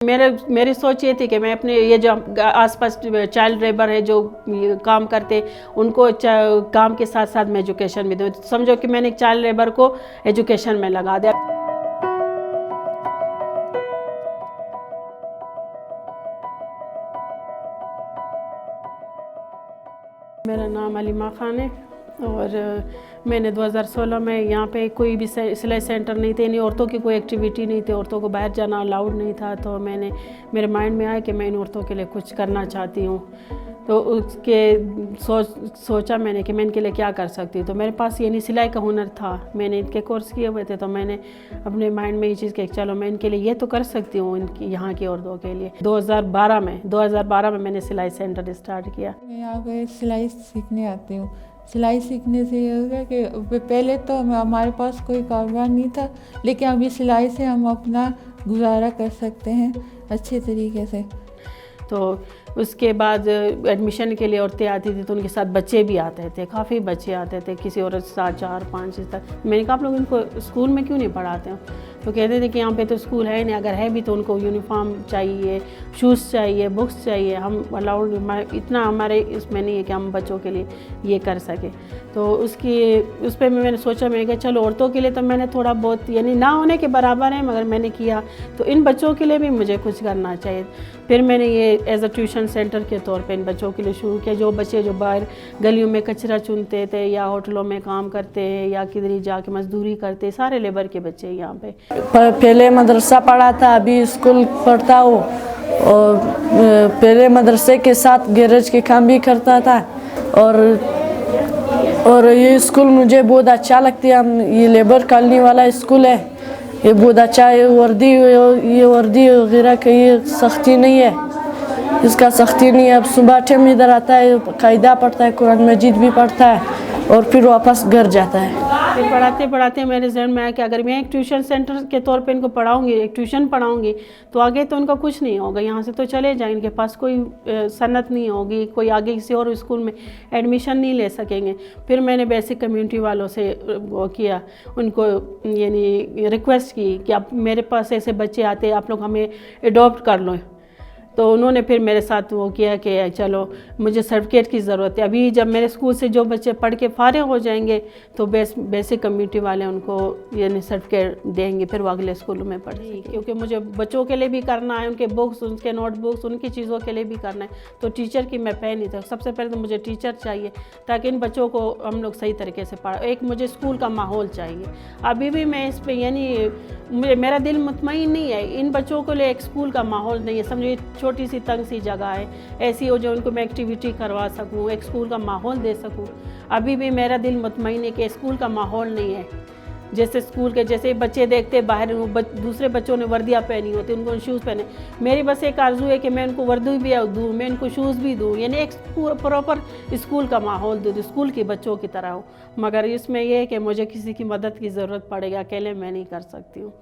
मेरी सोच ये थी कि मैं अपने ये जो आसपास चाइल्ड लेबर है जो काम करते उनको काम के साथ साथ मैं एजुकेशन भी दूँ। समझो कि मैंने एक चाइल्ड लेबर को एजुकेशन में लगा दिया। मेरा नाम अलीमा खान है और मैंने 2016 में यहाँ पे कोई भी सिलाई सेंटर नहीं थे, इन औरतों की कोई एक्टिविटी नहीं थी, औरतों को बाहर जाना अलाउड नहीं था। तो मेरे माइंड में आया कि मैं इन औरतों के लिए कुछ करना चाहती हूँ। तो उसके सोचा मैंने कि मैं इनके लिए क्या कर सकती हूँ। तो मेरे पास ये नहीं सिलाई का हुनर था, मैंने इनके कोर्स किए हुए थे। तो मैंने अपने माइंड में ये चीज़ कि चलो मैं इनके लिए ये तो कर सकती हूँ, इनकी यहाँ की औरतों के लिए। 2012 में मैंने सिलाई सेंटर स्टार्ट किया। मैं यहाँ पे सिलाई सीखने आती हूँ। सिलाई सीखने से ये हो गया कि पहले तो हमारे पास कोई कारोबार नहीं था, लेकिन अभी सिलाई से हम अपना गुजारा कर सकते हैं अच्छे तरीके से। तो उसके बाद एडमिशन के लिए औरतें आती थी तो उनके साथ बच्चे भी आते थे, काफ़ी बच्चे आते थे, किसी औरत के साथ 4-5 तक। मैंने कहा आप लोग इनको स्कूल में क्यों नहीं पढ़ाते हैं? तो कहते थे कि यहाँ पे तो स्कूल है नहीं, अगर है भी तो उनको यूनिफॉर्म चाहिए, शूज़ चाहिए, बुक्स चाहिए, हम अलाउड इतना हमारे इसमें नहीं है कि हम बच्चों के लिए ये कर सके। तो उस पर मैंने सोचा, मैं कि चलो औरतों के लिए तो मैंने थोड़ा बहुत यानी ना होने के बराबर है, मगर मैंने किया तो इन बच्चों के लिए भी मुझे कुछ करना चाहिए। फिर मैंने ये एज अ ट्यूशन सेंटर के तौर पे इन बच्चों के लिए शुरू किया। जो बच्चे जो बाहर गलियों में कचरा चुनते थे या होटलों में काम करते हैं या किधर ही जाके मजदूरी करते, सारे लेबर के बच्चे यहाँ पे। पहले मदरसा पढ़ा था, अभी स्कूल पढ़ता हूँ और पहले मदरसे के साथ गैरेज के काम भी करता था। और ये स्कूल मुझे बहुत अच्छा लगता है। ये लेबर कॉलोनी वाला स्कूल है, ये बहुत अच्छा है। ये वर्दी वगैरह की ये सख्ती नहीं है, इसका सख्ती नहीं है। अब सुबह टाइम इधर आता है, कायदा पढ़ता है, कुरान मजीद भी पढ़ता है और फिर वापस घर जाता है। फिर पढ़ाते पढ़ाते मेरे जहन में आया कि अगर मैं एक ट्यूशन सेंटर के तौर पे इनको पढ़ाऊंगी, एक ट्यूशन पढ़ाऊंगी, तो आगे तो उनका कुछ नहीं होगा, यहाँ से तो चले जाएंगे, इनके पास कोई सनत नहीं होगी, कोई आगे किसी और स्कूल में एडमिशन नहीं ले सकेंगे। फिर मैंने बेसिक कम्युनिटी वालों से वो किया, उनको यानी रिक्वेस्ट की कि आप मेरे पास ऐसे बच्चे आते हैं, आप लोग हमें एडॉप्ट कर लो। तो उन्होंने फिर मेरे साथ वो किया कि चलो मुझे सर्टिफिकेट की ज़रूरत है। अभी जब मेरे स्कूल से जो बच्चे पढ़ के फारिग हो जाएंगे तो बेसिक कम्युनिटी वाले उनको यानी सर्टिफिकेट देंगे, फिर वो अगले स्कूलों में पढ़ेंगे। क्योंकि मुझे बच्चों के लिए भी करना है, उनके बुक्स, उनके नोटबुक्स, उनकी चीज़ों के लिए भी करना है। तो टीचर की मैं पहन नहीं था, सबसे पहले तो मुझे टीचर चाहिए ताकि इन बच्चों को हम लोग सही तरीके से पढ़ा। एक मुझे स्कूल का माहौल चाहिए। अभी भी मैं इस पर यानी मेरा दिल मुतमईन नहीं है, इन बच्चों के लिए एक स्कूल का माहौल नहीं है। समझो छोटी सी तंग सी जगह है, ऐसी हो जो उनको मैं एक्टिविटी करवा सकूं, एक स्कूल का माहौल दे सकूं। अभी भी मेरा दिल मुतमईन है कि स्कूल का माहौल नहीं है। जैसे स्कूल के जैसे बच्चे देखते बाहर दूसरे बच्चों ने वर्दियाँ पहनी होती, उनको शूज़ पहने, मेरी बस एक आर्जू है कि मैं उनको वर्दी भी दूँ, मैं उनको शूज़ भी दूँ, यानी एक प्रॉपर स्कूल का माहौल दूँ, स्कूल के बच्चों की तरह हो। मगर इसमें यह है कि मुझे किसी की मदद की ज़रूरत पड़ेगी, अकेले मैं नहीं कर सकती हूँ।